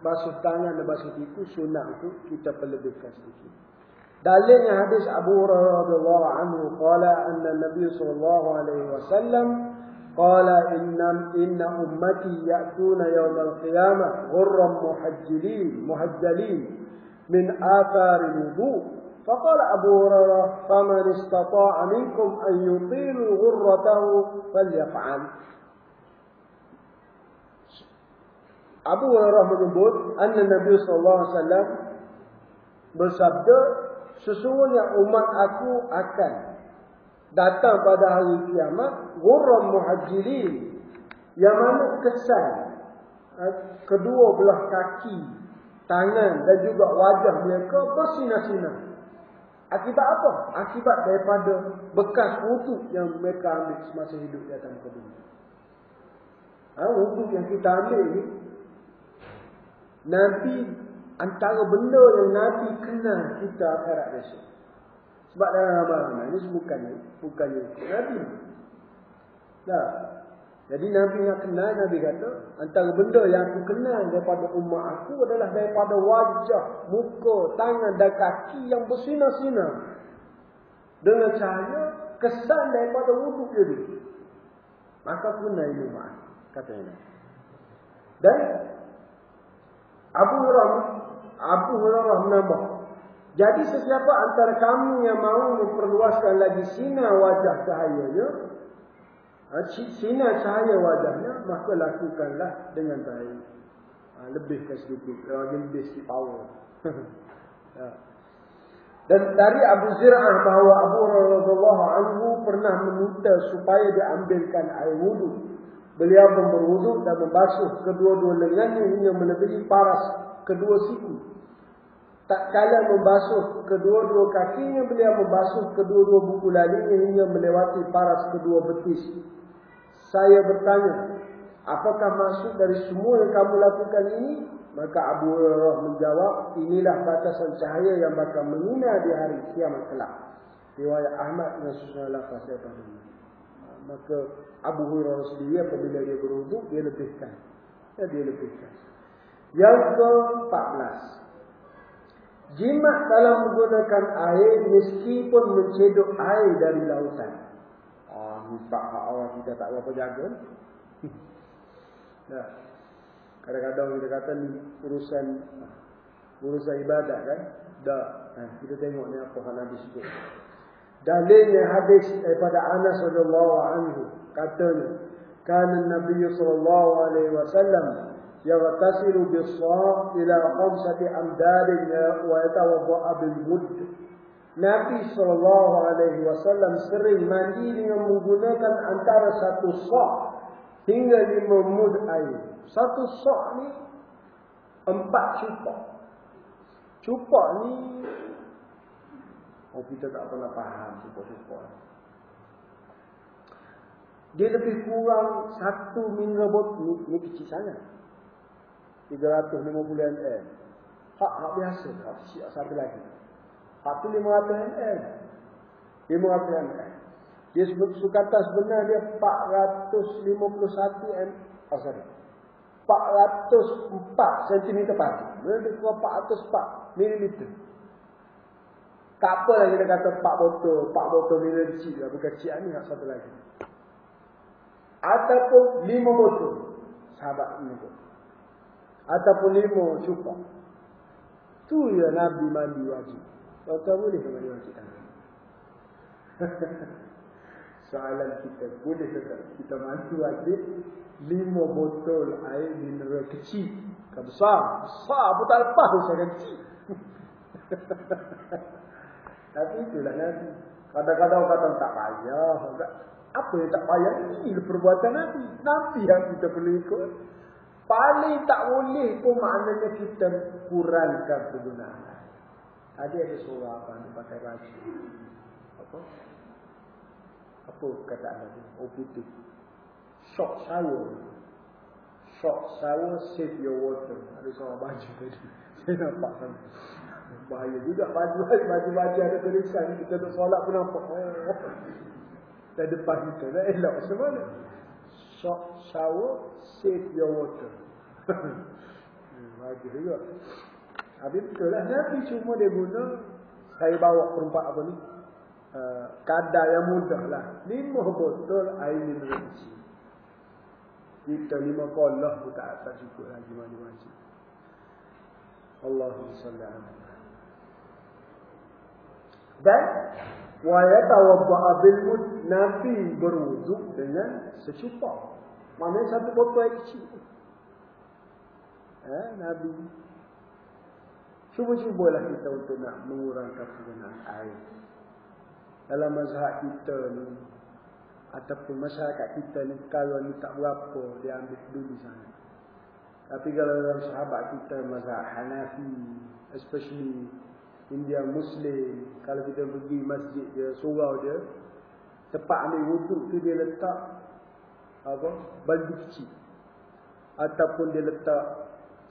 S1: Basuh tangan dan basuh siku sunat itu kita perlebihkan sedikit. Dalilnya hadis Abu Hurairah radhiyallahu anhu qala anna Nabi sallallahu alaihi wasallam qala inna ummati ya'tuna yawmal qiyamah ghurran muhajjalin min athari wudu. Faqala Abu Hurairah faman istata'a minkum an yutilu ghurratahu falyaf'al. Abu Hurairah menyebut anna Nabi sallallahu alaihi wasallam bersabda, sesungguhnya umat aku akan datang pada hari kiamat ghurran muhajjalin, yang mana kesan kedua belah kaki, tangan dan juga wajah mereka bersinar-sinar. Akibat apa? Akibat daripada bekas wuduk yang mereka ambil semasa hidup di atas muka bumi. Wuduk yang kita ambil ni, Nabi, antara benda yang Nabi kenal kita akhirat besok. Sebab dalam ramai-ramai ni bukannya Nabi. Dah. Jadi Nabi nak kenal, Nabi kata, antara benda yang aku kenal daripada umat aku adalah daripada wajah, muka, tangan dan kaki yang bersinar-sinar dengan cahaya kesan daripada wuduk dia dulu. Maka kenal ini umat, katanya. Dan Abu Hurairah menambah, jadi sesiapa antara kamu yang mahu memperluaskan lagi sinar wajah cahayanya, sinar cahaya wajahnya, maka lakukanlah dengan baik. Lebihkan sedikit, lebih sikit power. Dan dari Abu Zir'ah bahawa Abu Hurairah radhiyallahu anhu pernah meminta supaya diambilkan air wudu. Beliau pun berwuduk dan membasuh kedua-dua lengannya hingga melebihi paras kedua siku. Tak kala membasuh kedua-dua kakinya, beliau membasuh kedua-dua buku lalinya hingga melewati paras kedua betis. Saya bertanya, apakah maksud dari semua yang kamu lakukan ini? Maka Abu Hurairah menjawab, inilah batasan cahaya yang bakal menyinar di hari kiamat kelak. Riwayat Ahmad dan Sunan Lafaz saya tahu. Maka Abu Hurairah sendiri apabila dia berwuduk, dia lebihkan. Yang ke-14, jimat dalam menggunakan air meskipun mencedok air dari lautan. Ni bab hak awal kita tak berapa jaga. Nah, kadang-kadang kita kata ni urusan ibadat kan. Kita tengok ni apa hal Nabi sebut. Dalilnya hadis daripada Anas radhiyallahu anhu, katanya, kana Nabi sallallahu alaihi wasallam yaghtasilu bis-saq ila 5 amdadin wa yatawadda bil mudd. Nabi sallallahu alaihi wasallam sering mandi dengan menggunakan antara 1 sak hingga 5 mud air. 1 sak ni 4 cupak. Cupak ni kita tak pernah faham cupak-cupak. Dia lebih kurang 1 mineral botol ni kecil sangat. 350 ml. Hak biasa, hak siap satu lagi. Hak tu 500 ml. 500 ml. Dia sukatan sebenar dia 451 ml. 404 cm pagi. Lebih kurang 404 ml. Tak apa lagi dia kata 4 botol mililiter kecil lah. Bukan kecil ni, hak satu lagi. ataupun 5 botol. Sahabat ini pun. Ataupun 5 cupak. Tu ya Nabi mandi wajib. Tuan-tuan boleh ke mandi wajib? Soalan kita, boleh tak kita mandi wajib 5 botol air mineral kecil? Kan besar. Besar pun tak lepas saya kecil. Tapi itulah Nabi. Kadang-kadang kata tak payah. Apa yang tak payah? Ini perbuatan Nabi. Nabi yang kita perlu ikut. Paling tak boleh pun maknanya kita kurangkan penggunaan. Ada seorang apa dia pakai baju. Apa kata Nabi? Oh putih. Shock shower. Shock shower save your water. Ada seorang baju tadi. Saya nampak kan. Bahaya juga baju ada tulisan. Kita nak solat pun nampak. Oh. Dari depan kita. Dah elok macam mana? Shock shower save your water. Bagus juga. Habis betul lah. Nabi cuma dia guna. Saya bawa perempat apa ni? Kadar yang mudah lah. 5 botol air mineral kecil. Kita 5 kolah pun tak cukup lagi mandi-mandi. Allahumma salli ala. Dan wa yatawadda bil mud, Nabi berwuduk dengan secupak. Maknanya 1 botol air kecil. Nabi. Cuba-cubalah kita untuk nak mengurangkan penggunaan air. Dalam mazhab kita ni ataupun masyarakat kita ni, kalau ni tak berapa dia ambil peduli sangat. Tapi kalau dalam sahabat kita mazhab Hanafi, especially India Muslim, kalau kita pergi masjid dia, surau dia, tempat ambil wuduk tu dia letak baldi kecil ataupun dia letak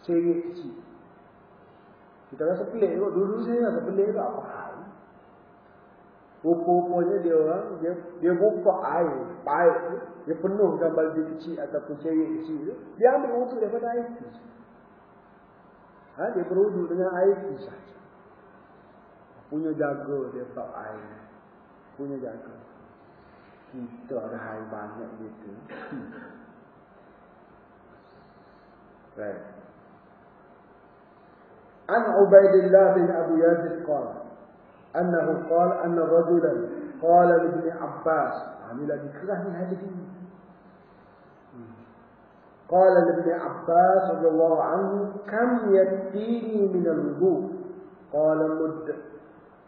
S1: cerit kecil. Kita rasa pelik kot. Dulu saya rasa pelik kot. Apa hal? Rupa-rupanya dia buka air, paip tu, dia penuhkan baldi kecil ataupun cerit kecil tu, dia ambil wuduk daripada air tu. Dia berwuduk dengan air tu saja. Punya jaga dia tak air. Punya jaga. Kita ada air banyak gitu. Right. عن عبيد الله بن أبي يزيد قال أنه قال أن رجلا قال لابن عباس عمل ذكره من هذه قال لابن عباس رضي الله عنه كم يكفيني من الوضوء قال مد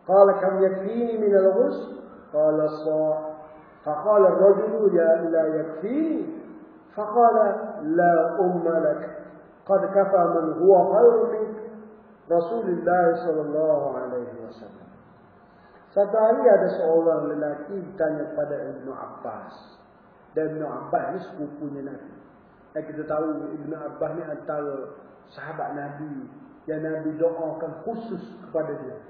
S1: قال كم يكفيني من الغسل قال صاع فقال الرجل لا يكفيني فقال لا لك قد كفى من هو خير منك Rasulullah sallallahu alaihi wasallam. Satu hari ada seorang lelaki bertanya kepada Ibnu Abbas. Dan Ibnu Abbas ni sepupunya Nabi. Dan kita tahu Ibnu Abbas ni antara sahabat Nabi yang Nabi doakan khusus kepada dia.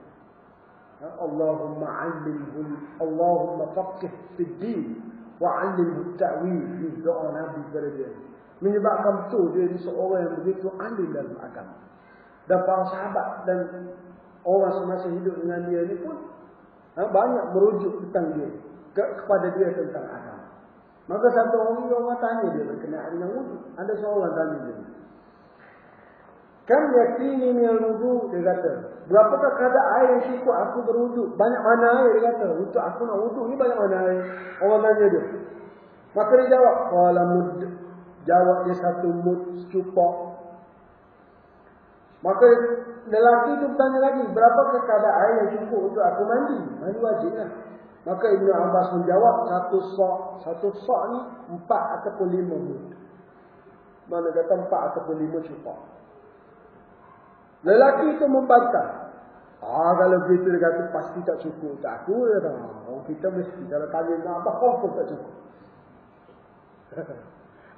S1: Allahumma 'allimhu, Allahumma faqih fid din wa 'allimhu at-ta'wil. Ini doa Nabi kepada dia. Menyebabkan betul dia ni seorang yang begitu alim dalam agama. Dan para sahabat dan orang semasa hidup dengan dia ni pun banyak merujuk tentang dia, kepada dia tentang agama. Maka satu orang tanya dia berkenaan dengan wudu. Ada seorang tanya dia, "Kam yakini min al-wudu?" Dia kata, "Berapakah kadar air yang cukup aku berwudu? Banyak mana air?" Dia kata, "Untuk aku nak wudu ni banyak mana air?" Orang tanya dia. Maka dia jawab, "Qala mud." Jawab dia 1 mud secupak. Maka lelaki itu bertanya lagi, berapakah kadar air yang cukup untuk aku mandi? Mandi wajib lah. Maka Ibnu Abbas menjawab, 1 sa'. 1 sa' ni 4 ataupun 5 mud. Mana kata 4 ataupun 5 cukup. Lelaki itu membantah. Kalau begitu dia kata pasti tak cukup. Tak aku dah. Orang kita mesti kalau tanya Ibnu Abbas pun tak cukup.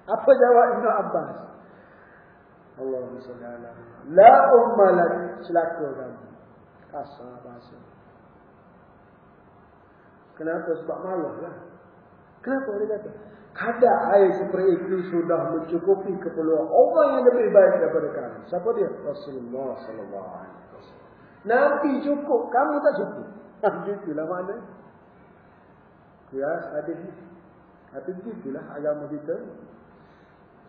S1: Apa jawab Ibnu Abbas? Allahumma salli ala la ummalak, celaka kamu. Kasar bahasa. Kenapa? Sebab malah lah. Kenapa dia kata? Kadar air seperti itu sudah mencukupi keperluan orang yang lebih baik daripada kamu. Siapa dia? Rasulullah sallallahu alaihi wasallam. Nabi cukup, kamu tak cukup. Begitulah makna. Ya, hadis ni. Tapi begitulah agama kita.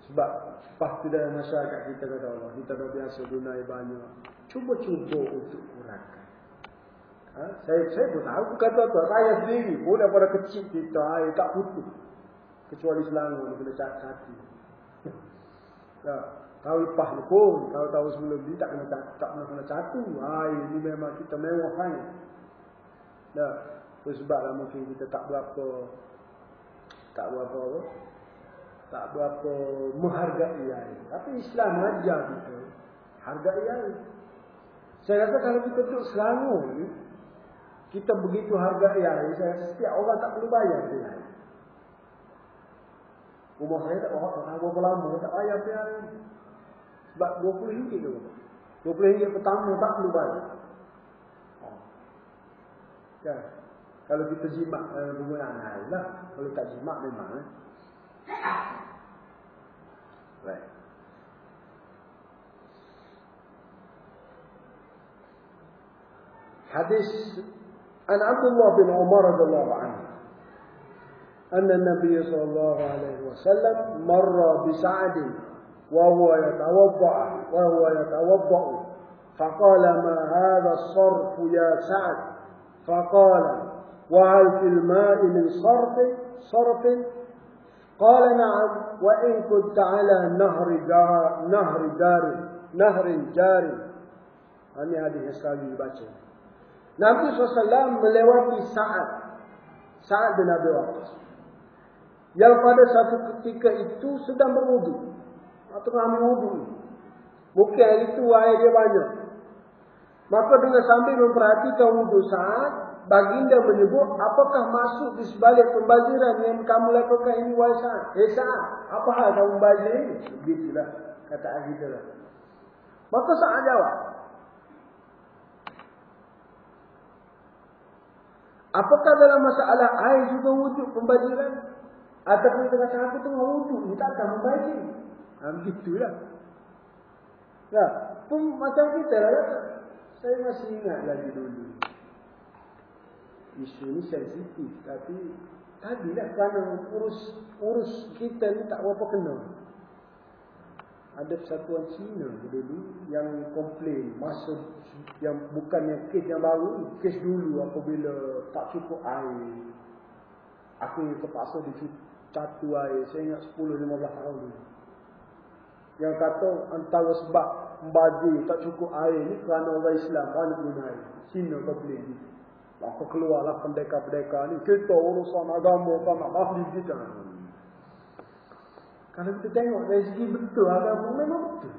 S1: Sebab pasti dalam masyarakat kita kata Allah, kita dah biasa guna banyak. Cuba-cuba untuk kurangkan. Saya pun tahu kata apa. Saya sendiri pun daripada kecil kita air tak putus. Kecuali Selangor ni kena cati. Ya, tahun lepas ni pun, tahun-tahun sebelum ni tak kena catu. Air ni memang kita mewah sangat. Ya, sebablah mungkin kita tak berapa menghargai air. Tapi Islam ajar kita hargai air. Saya rasa kalau kita duduk Selangor ni, kita begitu hargai air, saya rasa setiap orang tak perlu bayar air. Rumah saya tak berapa lama tak bayar air. Sebab RM20 tu. RM20 pertama tak perlu bayar. Ya. Kalau kita jimat penggunaan air lah. Kalau tak jimat memang Right. Hadis an Abdullah bin Umar radhiyallahu anhu anna an-nabiy sallallahu alaihi wasallam marra bi Sa'd wa huwa yatawadda faqala ma hadha as-sarf ya Sa'd faqala wa hal fil ma'i min sarf قال نعم وإن كنت على نهر جاري. Ini hadis sekali dibaca. Nabi SAW melewati Sa'ad bin Abi Waqqas yang pada satu ketika itu sedang berwudu atau mengambil wudu. Mungkin hari itu air dia banyak. Maka dengan sambil memperhatikan wudu Sa'ad, baginda menyebut, apakah masuk di sebalik pembaziran yang kamu lakukan ini wahai Sa'ad? Sa'ad, apa hal kamu membazir ini? Begitulah kata kita lah. Maka Sa'ad jawab, apakah dalam masalah air juga wujud pembaziran? Ataupun tengah aku tengah wujud, ni takkan membazir. Begitulah. Ya, pun macam kita lah. Saya masih ingat lagi dulu. Isu ni sensitif, tapi tadilah kerana urus kita ni tak berapa kena. Ada persatuan Cina dulu yang komplain masa yang bukannya kes yang baru, kes dulu apabila tak cukup air. Aku terpaksa dicatu air, saya ingat 10-15 tahun dulu. Yang kata antara sebab membazir tak cukup air ni kerana orang Islam kerana guna air. Cina komplain gitu. Maka keluarlah pendekar-pendekar ni. Kita urusan agama kan nak ahli kita. Kalau kita tengok dari segi betul agama memang betul.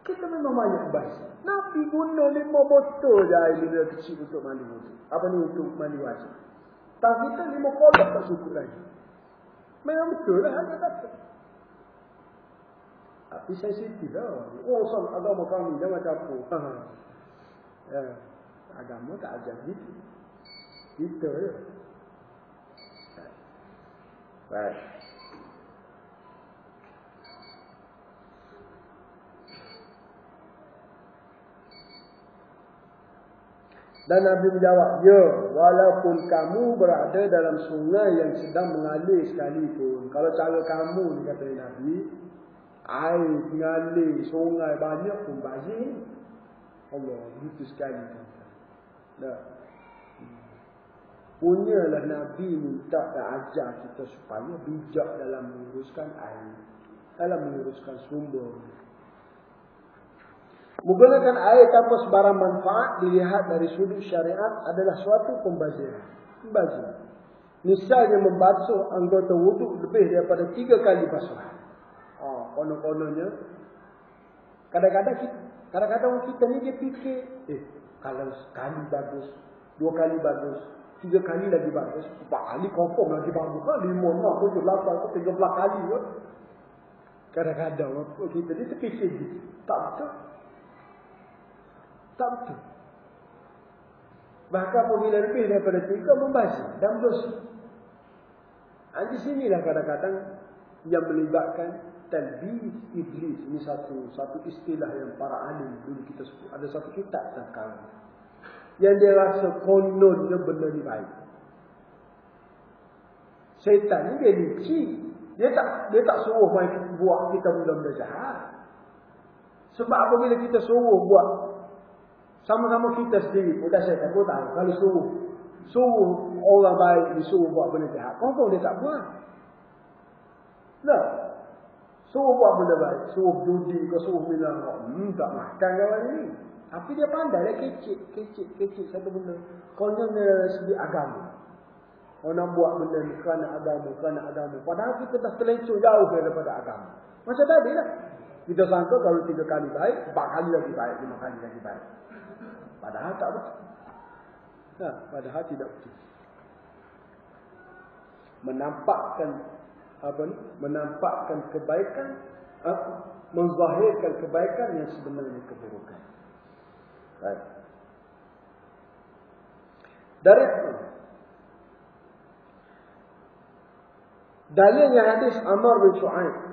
S1: Kita memang banyak bahasa. Nabi guna 5 botol je air bila kecil untuk mandi wajib. Apa ni untuk mandi wajib. Tak kita 5 kolok tak cukup lagi. Memang betul lah ada kata. Tapi sensitif lah. Urusan agama kami jangan campur. Ya. Agama tak ajar gitu. Kita je. Baik. Dan Nabi menjawab, ya, walaupun kamu berada dalam sungai yang sedang mengalir sekalipun. Kalau cara kamu ni kata Nabi, air mengalir sungai banyak pun bazir. Allah, begitu sekali. Dah. Punyalah Nabi minta dan ajar kita supaya bijak dalam menguruskan air, dalam menguruskan sumber. Menggunakan air tanpa sebarang manfaat dilihat dari sudut syariat adalah suatu pembaziran. Misalnya membasuh anggota wuduk lebih daripada 3 kali basuhan. Konon-kononnya kadang-kadang kita ni dia fikir, kalau sekali bagus, 2 kali bagus, 3 kali lagi bagus, 4 kali confirm lagi bagus. 5, 6, 7, 8, 13 kali pun. Kadang-kadang kita ni terfikir gitu. Tak betul. Tak betul. Bahkan apabila lebih daripada 3 membazir dan berdosa. Di sinilah kadang-kadang yang melibatkan talbis iblis. Ini satu istilah yang para alim dulu kita sebut. Ada satu kitab sekarang yang dia rasa kononnya benda ni baik. Syaitan ni dia licik. Dia tak suruh main buat kita benda-benda jahat. Sebab apabila kita suruh buat, sama-sama kita sendiri pun dah syaitan pun tahu. Kalau suruh orang baik disuruh buat benda jahat, confirm dia tak buat. Nah, suruh buat benda baik, suruh judi ke suruh minum, tak makan kawan ni. Tapi dia pandai lah kecil satu benda. Kononnya dari segi agama. Orang buat benda ni kerana agama. Padahal kita dah terlencur jauh daripada agama. Macam tadi lah. Kita sangka kalau 3 kali baik, 4 kali lagi baik, 5 kali lagi baik. Padahal tak betul. Nah, padahal tidak betul. Menampakkan kebaikan, menzahirkan kebaikan yang sebenarnya keburukan. Baik. Dari itu, dalilnya hadis Amr bin Shu'aib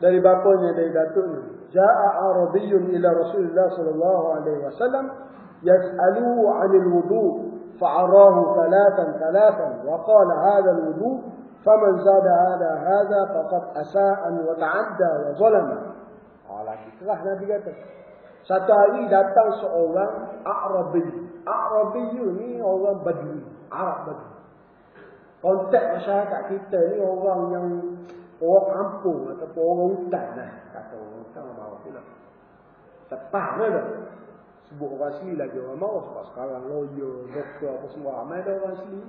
S1: dari bapanya, dari datuknya. Ja'a Arabiyyun ila Rasulullah sallallahu alaihi wasallam yas'aluhu 'anil wudu' fa'arahu thalathan wa qala hadha al-wudu' faman zada hadha faqad asa'a wa ta'adda wa zalama. Lagi telah Nabi kata, satu hari datang seorang Arabi ni orang Badui, Arab Badui. Konteks masyarakat kita ni orang yang orang kampung ataupun orang hutan lah. Kata orang hutan marah pula. Tepat lah. Sebut orang asli lagi orang marah. Sebab sekarang lawyer, doktor apa semua ramai dah orang asli.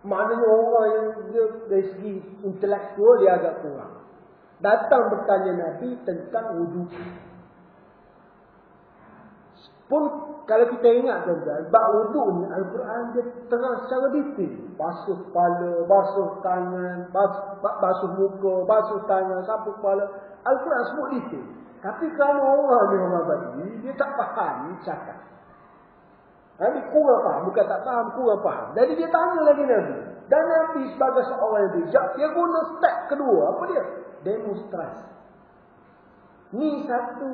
S1: Maknanya orang yang dia dari segi intelektual dia agak kurang. Datang bertanya Nabi tentang wudhu. Pun kalau kita ingat tuan-tuan, bab wudhu ni Al-Quran dia terang secara detail. Basuh kepala, basuh tangan, basuh muka, basuh tangan, sapu kepala. Al-Quran sebut detail. Tapi kerana orang ni orang Badui, dia tak faham cakap. Nabi kurang faham, bukan tak faham, kurang faham. Jadi dia tanya lagi Nabi. Dan Nabi sebagai seorang yang bijak, dia guna step kedua. Apa dia? Demonstrasi. Ni satu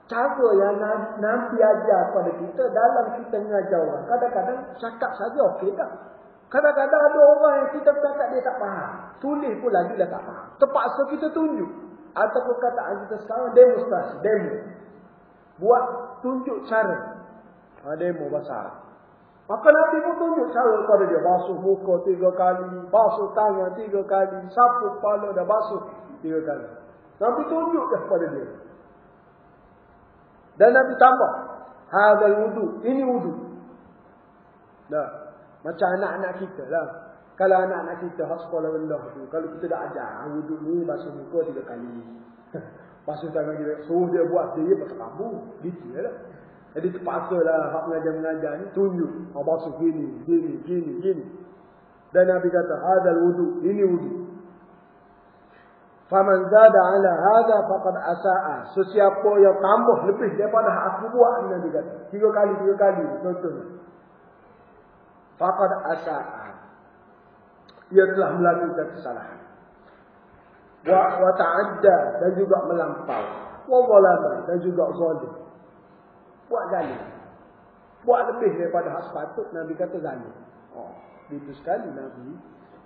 S1: cara yang Nabi ajar kepada kita dalam kita mengajar orang. Kadang-kadang cakap saja okey tak? Kadang-kadang ada orang yang kita cakap dia tak faham. Tulis pun lagi dah tak faham. Terpaksa kita tunjuk. Ataupun kataan kita sekarang demonstrasi. Demo. Buat tunjuk cara. Demo bahasa Arab. Maka Nabi pun tunjuk cara kepada dia. Basuh muka 3 kali. Basuh tangan 3 kali. Sapu kepala dah basuh 3 kali. Nabi tunjuk dah kepada dia. Dan Nabi tambah. Hadal wudu. Ini wudu. Dah. Macam anak-anak kita lah. Kalau anak-anak kita hak sekolah rendah tu. Kalau kita dah ajar. Wudu ni basuh muka 3 kali. Basuh tangan dia. Suruh dia buat dia pasal kamu. Gitu lah. Jadi terpaksalah hak mengajar-mengajar ni tunjuk. Basuh gini. Dan Nabi kata. Hadal wudu. Ini wudu. Faman zada ala hadha faqad asa'a. Sesiapa yang tambah lebih daripada hak aku buat, Nabi kata. 3 kali contohnya. Faqad asa'a. Ia telah melakukan kesalahan. Wa ta'adda, dan juga melampau. Wa zalama, dan juga zalim. Buat zalim. Buat lebih daripada hak sepatut, Nabi kata zalim. Itu sekali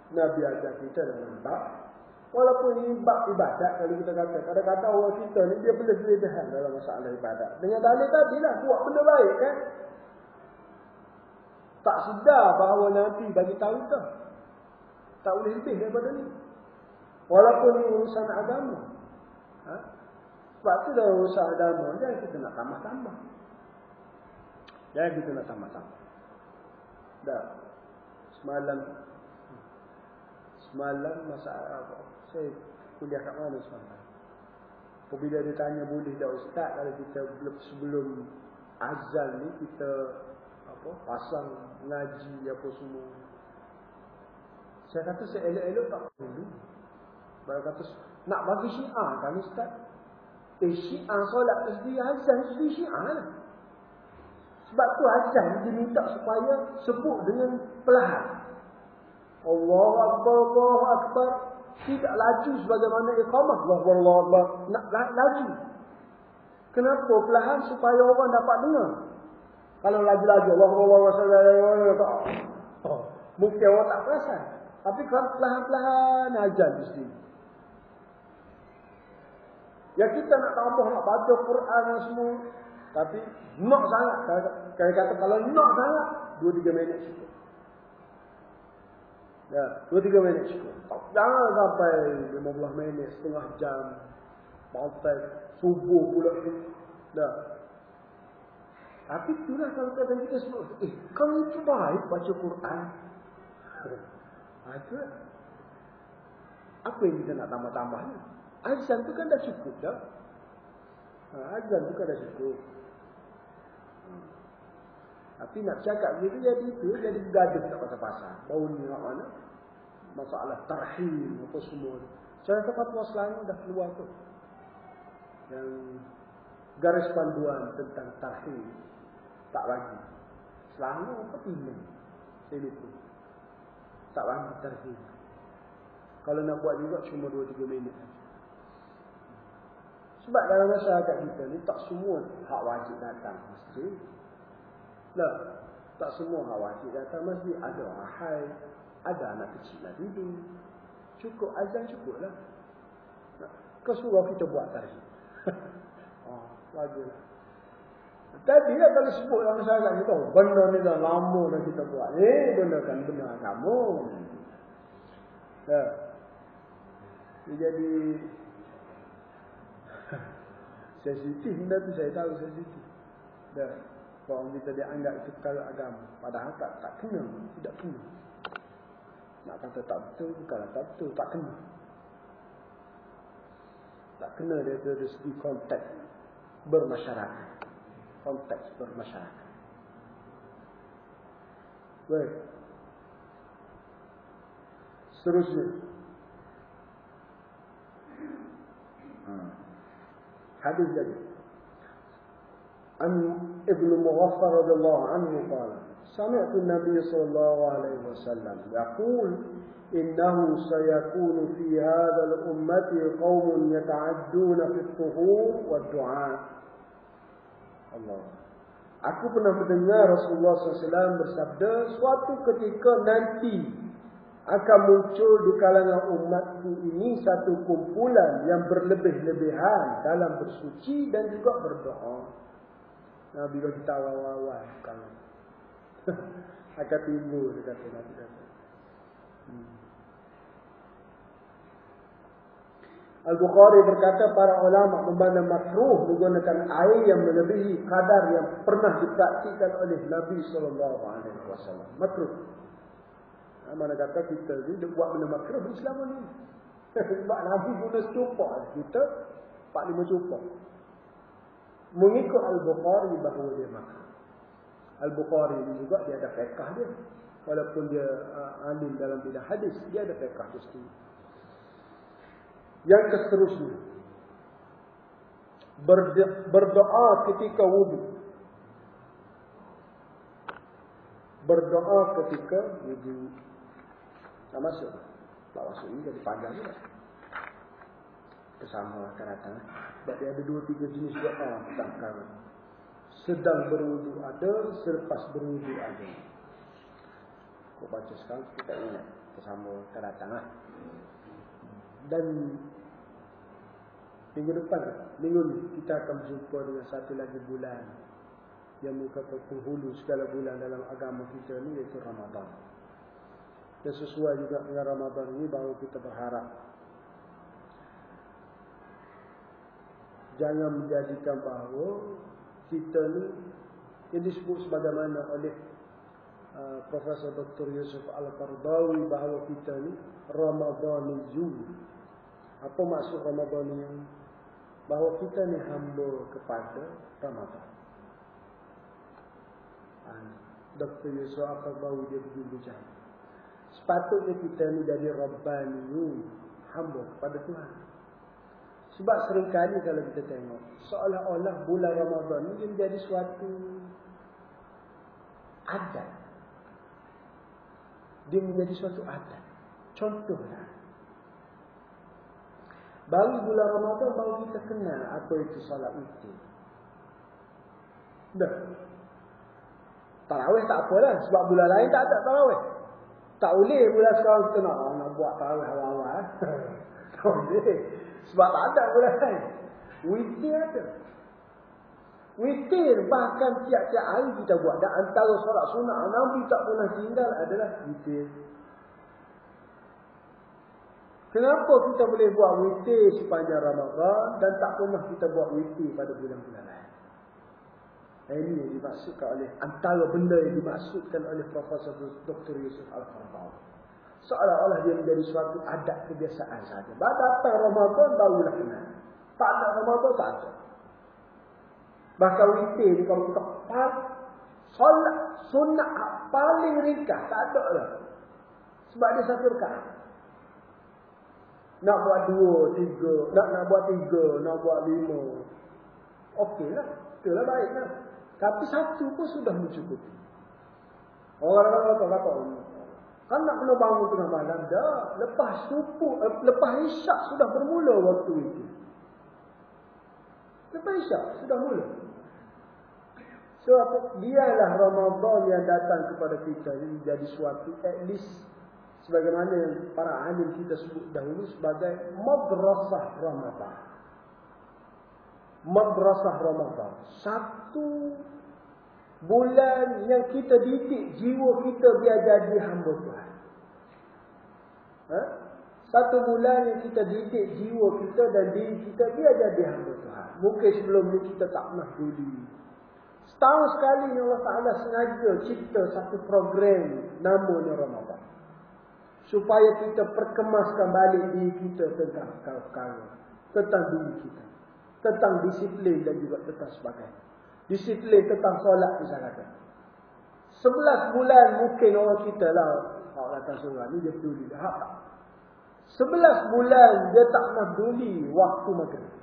S1: Nabi ajar kita dalam bab. Walaupun ini bab ibadat, kalau kita kata, kadang-kadang orang kita ni dia berlebihan dalam masalah ibadat. Dengan dalil tadi lah, buat benda baik kan. Tak sedar bahawa nanti bagi tahu kita. Tak boleh lebih daripada ni. Walaupun ini urusan agama. Sebab tu dalam urusan agama, jangan kita nak tambah-tambah. Dah. Semalam masalah apa? Saya kuliah kat mana semalam? Bila dia tanya boleh tak ustaz kalau kita sebelum azan ni kita pasang ngaji apa semua. Saya kata saya elok-elok tak perlu. Baru kata nak bagi syiar kan ustaz? Syiar solat sendiri azan sendiri syiar lah. Sebab tu azan diminta supaya sebut dengan perlahan. Allahu Akbar, Allahu Akbar. Tidak laju sebagaimana iqamah. Allahu Akbar. Nak laju. Kenapa? Perlahan supaya orang dapat dengar. Kalau laju-laju. Allahu Akbar. Mungkin awak tak perasan. Tapi kalau perlahan-perlahan ajal mesti. Ya kita nak tambah, nak baca Quran dan semua. Tapi nak sangat. Kata kalau nak sangat, 2-3 minit cukup. Ya, 2-3 minit cukup. Jangan sampai 15 minit, setengah jam. Sampai subuh pula. Dah. Tapi itulah kalau kata kita semua. Kalau itu baik baca Quran. Itu apa yang kita nak tambah-tambahnya? Azan tu kan dah cukup dah. Azan tu kan dah cukup. Tapi nak cakap begitu jadi gaduh tak pasal-pasal. Bau ni nak mana? Masalah tarhim apa semua. Saya kata fatwa Selangor dah keluar tu. Yang garis panduan tentang tarhim tak bagi. Selangor apa Timur? Saya lupa. Tak bagi tarhim. Kalau nak buat juga cuma 2-3 minit. Sebab dalam masyarakat kita ni tak semua hak wajib datang masjid. Lah, tak semua hak wajib datang masjid. Ada orang haid, ada anak kecil nak duduk. Cukup azan cukuplah. Kau suruh kita buat tarhim. Bagus. Tadi lah kalau sebut dalam masyarakat kita, benda ni dah lama dah kita buat. Benda kan benda agama. Jadi sensitif benda tu, saya tahu sensitif. Orang kita dianggap itu perkara agama. Padahal tak kena, tidak kena. Nak kata tak betul, bukanlah tak betul, tak kena. Tak kena dari segi konteks bermasyarakat. Konteks bermasyarakat. Baik. Seterusnya. Hadis jadi. An Ibnu Mughaffar radhiyallahu anhu qala sami'tu an-nabiy sallallahu alaihi wasallam yaqul innahu sayakunu fi hadha al-ummati qaumun yata'adduna fi at-tuhur wad-du'a. Allah. Aku pernah mendengar Rasulullah SAW bersabda, suatu ketika nanti akan muncul di kalangan umatku ini satu kumpulan yang berlebih-lebihan dalam bersuci dan juga berdoa. Nabi bagi tahu awal-awal kalau akan timbul dia kata Nabi kata. Al-Bukhari berkata para ulama memandang makruh menggunakan air yang melebihi kadar yang pernah dipraktikkan oleh Nabi SAW. Makruh. Mana kata kita ni dia buat benda makruh di Islam ni. Sebab Nabi guna secupak. Kita 4-5 cupak. Mengikut Al-Bukhari bahawa dia makruh. Al-Bukhari ni juga dia ada fiqh dia. Walaupun dia alim dalam bidang hadis, dia ada fiqh tu sendiri. Yang seterusnya, berdoa ketika wudu. Berdoa ketika wudu. Tak masuk. Tak masuk ni jadi panjang juga. Kesama akan datang. Sebab dia ada 2-3 jenis doa tentang sedang berwudu ada, selepas berwudu ada. Kau baca sekarang kita ingat. Kesama akan datang lah. Dan minggu depan, minggu ni kita akan berjumpa dengan satu lagi bulan yang merupakan penghulu segala bulan dalam agama kita ni, iaitu Ramadan. Dan sesuai juga dengan Ramadan ini bahawa kita berharap jangan menjadikan bahawa kita ni yang disebut sebagaimana oleh Profesor Dr. Yusuf Al-Qardawi bahawa kita ni Ramadaniyun. Apa maksud Ramadaniyun? Bahawa kita ni hamba kepada Ramadan. Dr. Yusuf Al-Qardawi dia berbincang. Sepatutnya kita ni jadi Rabbaniyun, hamba kepada Tuhan. Sebab seringkali kalau kita tengok, seolah-olah bulan Ramadan ni dia menjadi suatu adat. Dia menjadi suatu adat. Contohlah, baru bulan Ramadan baru kita kenal apa itu salat witir. Dah. Tarawih tak apalah, sebab bulan lain tak ada tarawih. Tak boleh pula sekarang kita nak buat tarawih awal-awal. Tak boleh. Sebab tak ada pula kan. Witir ada. Witir bahkan tiap-tiap hari kita buat. Dan antara solat sunat Nabi tak pernah tinggal adalah witir. Kenapa kita boleh buat witir sepanjang Ramadan dan tak pernah kita buat witir pada bulan-bulan lain? Ini yang dimaksudkan oleh antara benda yang dimaksudkan oleh Profesor Dr. Yusuf Al-Qaradawi. Seolah-olah dia menjadi suatu adat kebiasaan saja. Baru datang Ramadan barulah kenal. Tak ada Ramadan tak ada. Bahkan witir ni kalau kita solat sunat paling ringkas tak ada lah. Sebab dia satu rakaat. Nak buat 2, 3, nak buat 3, nak buat 5. Okeylah, itulah baiklah. Tapi satu pun sudah mencukupi. Orang-orang kata kan nak kena bangun tengah malam dah. Lepas subuh, lepas isyak sudah bermula waktu itu. Lepas isyak sudah mula. So dialah Ramadan yang datang kepada kita ini jadi suatu at least sebagaimana yang para alim kita sebut dahulu sebagai madrasah Ramadan. Madrasah Ramadan. Satu bulan yang kita didik jiwa kita biar jadi hamba Tuhan. Satu bulan yang kita didik jiwa kita dan diri kita biar jadi hamba Tuhan. Mungkin sebelum ni kita tak pernah peduli. Setahun sekali Allah Ta'ala sengaja cipta satu program namanya Ramadan. Supaya kita perkemaskan balik diri kita tentang perkara-perkara. Tentang diri kita. Tentang disiplin dan juga tentang sebagainya. Disiplin tentang solat misalkan. 11 bulan mungkin orang kita lah. Orang datang surah ni dia peduli. 11 bulan dia tak nak peduli waktu maghrib.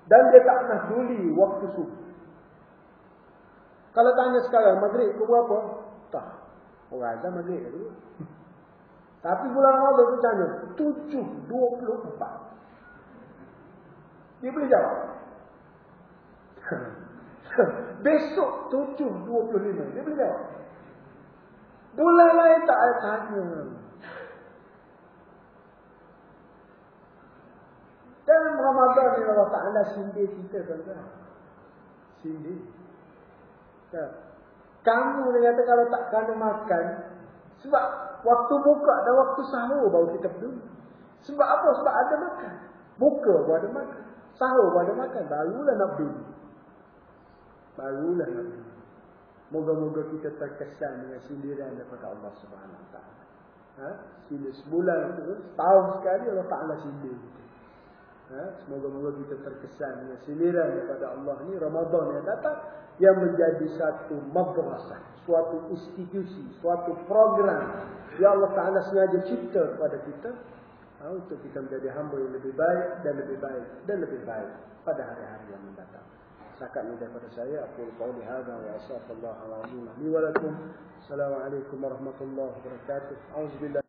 S1: Dan dia tak nak peduli waktu subuh. Kalau tanya sekarang maghrib pukul berapa? Tak. Orang azan maghrib dulu. Tapi bulan Ramadan tu tanya 7.24. Dia boleh jawab. Besok 7.25. Dia boleh jawab. Bulan lain tak ada tanya. Dalam Ramadan ni Allah Ta'ala sindir kita tuan-tuan. Sindir. Kamu ni kata kalau tak kena makan. Sebab waktu buka dan waktu sahur baru kita peduli. Sebab apa? Sebab ada makan. Buka baru ada makan. Sahur baru ada makan. Barulah nak peduli. Barulah nak peduli. Moga-moga kita terkesan dengan sindiran daripada Allah Subhanahu Wa Taala. Sindir sebulan itu, setahun sekali Allah Ta'ala sindir kita. Semoga-moga kita terkesan dengan sindiran daripada Allah ni Ramadan yang datang yang menjadi satu madrasah, suatu institusi, suatu program yang Allah Ta'ala sengaja cipta kepada kita untuk kita menjadi hamba yang lebih baik dan lebih baik dan lebih baik pada hari-hari yang mendatang. Setakat ini daripada saya. Aku qauli hadza wa astaghfirullah al-azim li wa lakum. Assalamualaikum warahmatullahi wabarakatuh. Auzubillahi